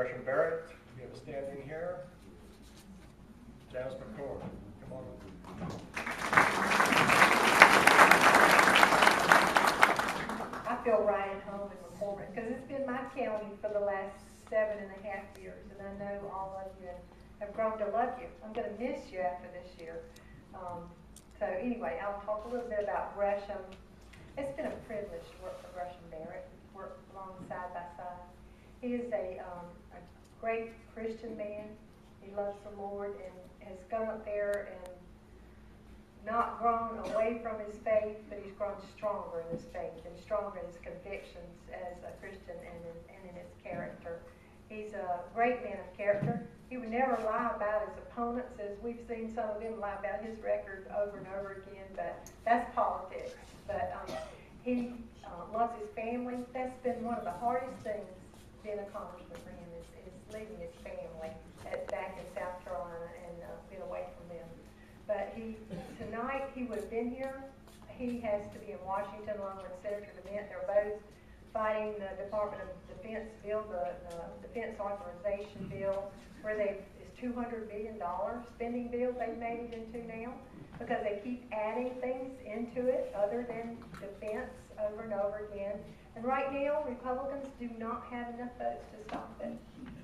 Gresham Barrett, we have a stand-in here. Janice McCord, come on. I feel right at home in McCormick because it's been my county for the last 7.5 years, and I know all of you have grown to love you. I'm going to miss you after this year. So anyway, I'll talk a little bit about Gresham. It's been a privilege to work for Gresham Barrett, work along side by side. He is a great Christian man. He loves the Lord and has gone up there and not grown away from his faith, but he's grown stronger in his faith and stronger in his convictions as a Christian and in his character. He's a great man of character. He would never lie about his opponents, as we've seen some of them lie about his record over and over again, but that's politics. But he loves his family. That's been one of the hardest things being a congressman for him is leaving his family back in South Carolina and being away from them. But tonight he would have been here. He has to be in Washington along with Senator DeMint. They're both fighting the Department of Defense bill, the Defense Authorization bill, where it's $200 billion spending bill they've made it into now, because they keep adding things into it other than defense over and over again. And right now, Republicans do not have enough votes to stop it.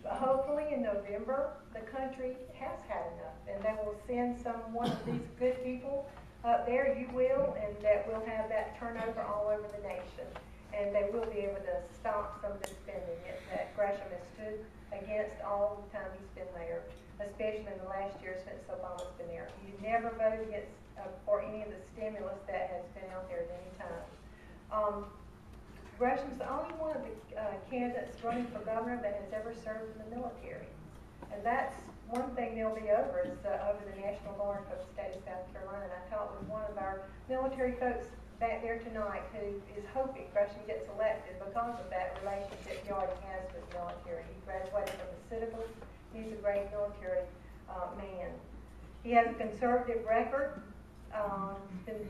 But hopefully in November, the country has had enough, and they will send one of these good people up there, you will, and that will have that turnover all over the nation. And they will be able to stop some of the spending that Gresham has stood against all the time he's been there, especially in the last year since Obama's been there. He never voted against for any of the stimulus that has been out there at any time. Gresham's the only one of the candidates running for governor that has ever served in the military. And that's one thing they'll be over is over the National Guard for the state of South Carolina. And I talked with one of our military folks back there tonight who is hoping Gresham gets elected because of that relationship he already has with the military. He graduated from the Citadel. He's a great military man. He has a conservative record. Been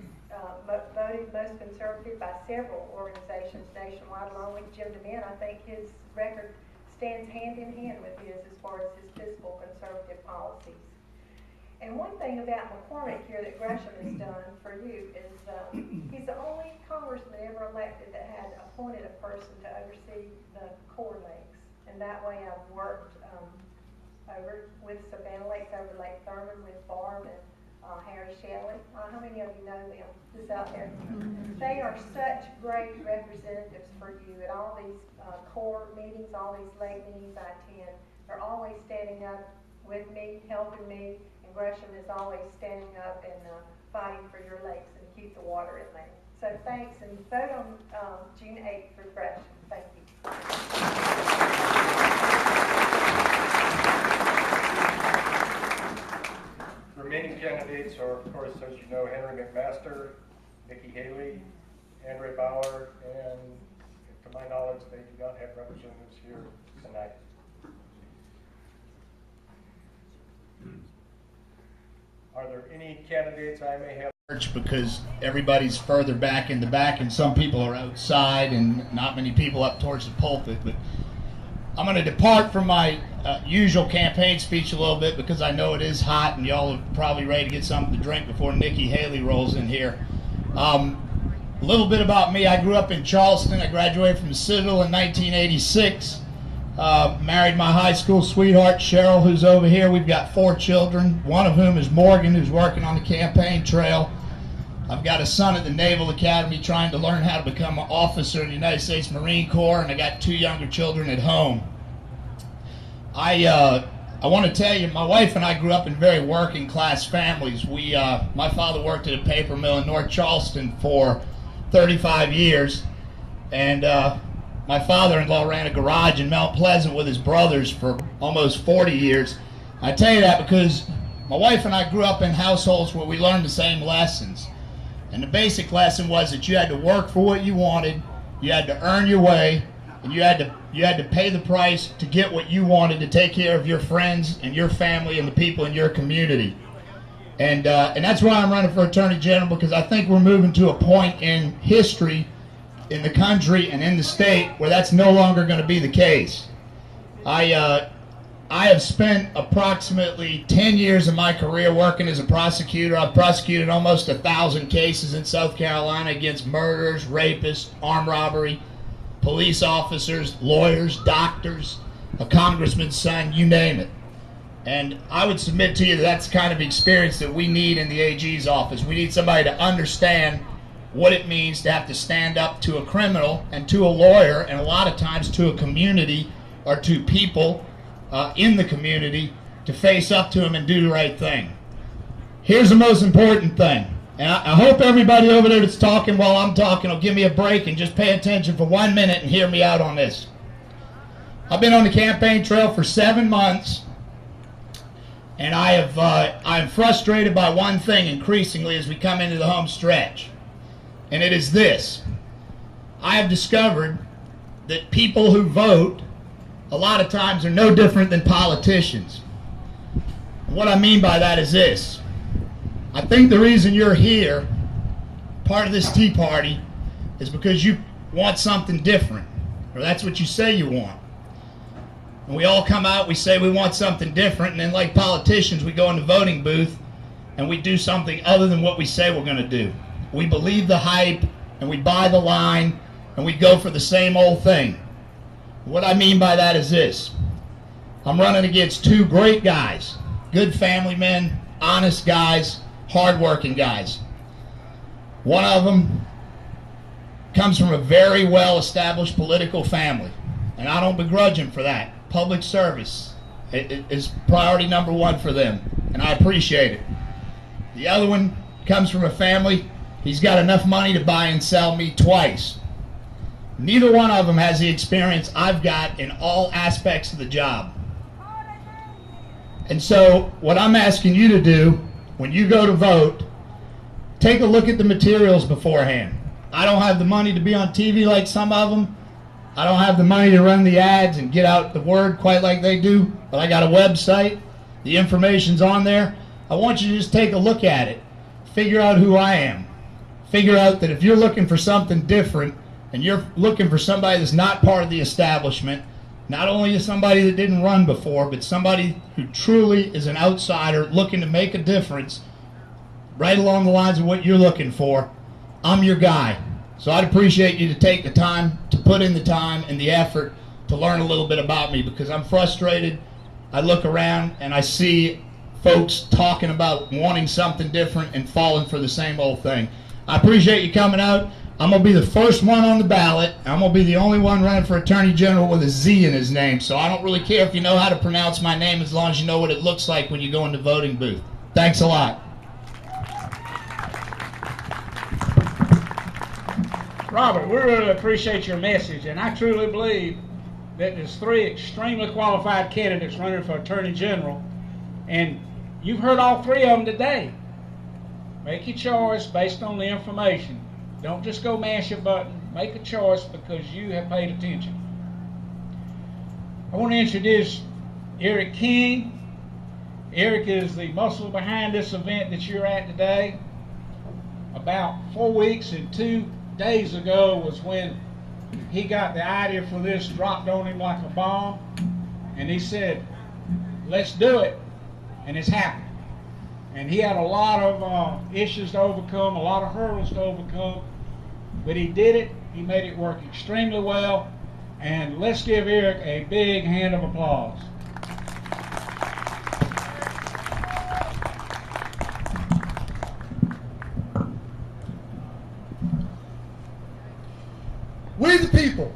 voted most conservative by several organizations nationwide, along with Jim DeMint. I think his record stands hand in hand with his as far as his fiscal conservative policies. And one thing about McCormick here that Gresham has done for you is he's the only congressman ever elected that had appointed a person to oversee the Core Lakes. And that way I've worked over with Savannah Lakes, over Lake Thurman with Barb and Harry Shelley. How many of you know them just out there? They are such great representatives for you at all these core meetings, all these lake meetings I attend. They're always standing up with me, helping me, and Gresham is always standing up and fighting for your lakes and keep the water in there. So thanks, and vote on June 8th for Gresham. Thank you. Remaining candidates are, of course, as you know, Henry McMaster, Nikki Haley, Andre Bauer, and to my knowledge, they do not have representatives here tonight. Are there any candidates I may have? Because everybody's further back in the back and some people are outside and not many people up towards the pulpit. But I'm going to depart from my usual campaign speech a little bit because I know it is hot and y'all are probably ready to get something to drink before Nikki Haley rolls in here. A little bit about me. I grew up in Charleston. I graduated from the Citadel in 1986. Married my high school sweetheart, Cheryl, who's over here. We've got 4 children, one of whom is Morgan, who's working on the campaign trail. I've got a son at the Naval Academy trying to learn how to become an officer in the United States Marine Corps, and I got 2 younger children at home. I want to tell you, my wife and I grew up in very working class families. My father worked at a paper mill in North Charleston for 35 years, and my father-in-law ran a garage in Mount Pleasant with his brothers for almost 40 years. I tell you that because my wife and I grew up in households where we learned the same lessons. And the basic lesson was that you had to work for what you wanted, you had to earn your way, and you had to pay the price to get what you wanted to take care of your friends and your family and the people in your community. And that's why I'm running for Attorney General, because I think we're moving to a point in history in the country and in the state where that's no longer going to be the case. I have spent approximately 10 years of my career working as a prosecutor. I've prosecuted almost 1,000 cases in South Carolina against murders, rapists, armed robbery, police officers, lawyers, doctors, a congressman's son, you name it. And I would submit to you that that's the kind of experience that we need in the AG's office. We need somebody to understand what it means to have to stand up to a criminal and to a lawyer, and a lot of times to a community or to people in the community, to face up to them and do the right thing. Here's the most important thing, and I hope everybody over there that's talking while I'm talking will give me a break and just pay attention for 1 minute and hear me out on this. I've been on the campaign trail for 7 months, and I'm frustrated by one thing increasingly as we come into the home stretch, and it is this. I have discovered that people who vote a lot of times are no different than politicians. And what I mean by that is this. I think the reason you're here, part of this Tea Party, is because you want something different, or that's what you say you want. And we all come out, we say we want something different, and then like politicians, we go in the voting booth and we do something other than what we say we're going to do. We believe the hype, and we buy the line, and we go for the same old thing. What I mean by that is this. I'm running against two great guys, good family men, honest guys, hardworking guys. One of them comes from a very well-established political family, and I don't begrudge him for that. Public service is priority number one for them, and I appreciate it. The other one comes from a family, he's got enough money to buy and sell me twice. Neither one of them has the experience I've got in all aspects of the job. And so what I'm asking you to do when you go to vote, take a look at the materials beforehand. I don't have the money to be on TV like some of them. I don't have the money to run the ads and get out the word quite like they do, but I got a website. The information's on there. I want you to just take a look at it. Figure out who I am. Figure out that if you're looking for something different, and you're looking for somebody that's not part of the establishment, not only somebody that didn't run before, but somebody who truly is an outsider looking to make a difference right along the lines of what you're looking for, I'm your guy. So I'd appreciate you to take the time, to put in the time and the effort to learn a little bit about me, because I'm frustrated. I look around and I see folks talking about wanting something different and falling for the same old thing. I appreciate you coming out. I'm going to be the first one on the ballot. I'm going to be the only one running for Attorney General with a Z in his name. So I don't really care if you know how to pronounce my name as long as you know what it looks like when you go in the voting booth. Thanks a lot. Robert, we really appreciate your message, and I truly believe that there's 3 extremely qualified candidates running for Attorney General, and you've heard all 3 of them today. Make your choice based on the information. Don't just go mash your button. Make a choice because you have paid attention. I want to introduce Eric King. Eric is the muscle behind this event that you're at today. About 4 weeks and 2 days ago was when he got the idea for this dropped on him like a bomb. And he said, let's do it. And it's happened. And he had a lot of issues to overcome, a lot of hurdles to overcome, but he did it. He made it work extremely well, and let's give Eric a big hand of applause. We the people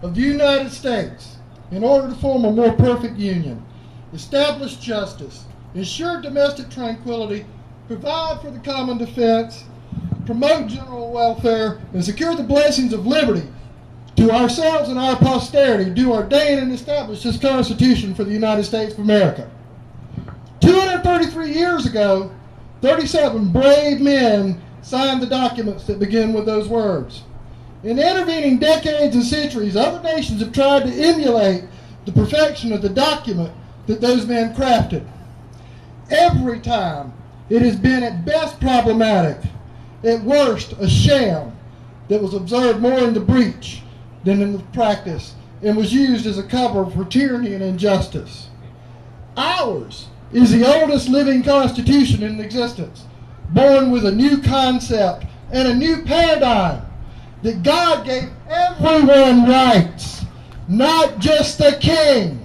of the United States, in order to form a more perfect union, establish justice, ensure domestic tranquility, provide for the common defense, promote general welfare, and secure the blessings of liberty to ourselves and our posterity, do ordain and establish this Constitution for the United States of America. 233 years ago, 37 brave men signed the documents that begin with those words. In the intervening decades and centuries, other nations have tried to emulate the perfection of the document that those men crafted. Every time, it has been at best problematic, at worst a sham that was observed more in the breach than in the practice, and was used as a cover for tyranny and injustice. Ours is the oldest living constitution in existence, born with a new concept and a new paradigm that God gave everyone rights, not just the king.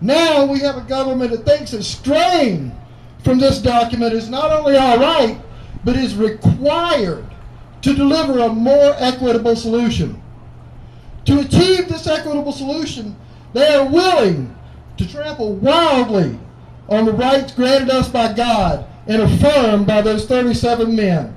Now we have a government that thinks that straying from this document is not only all right, but is required to deliver a more equitable solution. To achieve this equitable solution, they are willing to trample wildly on the rights granted us by God and affirmed by those 37 men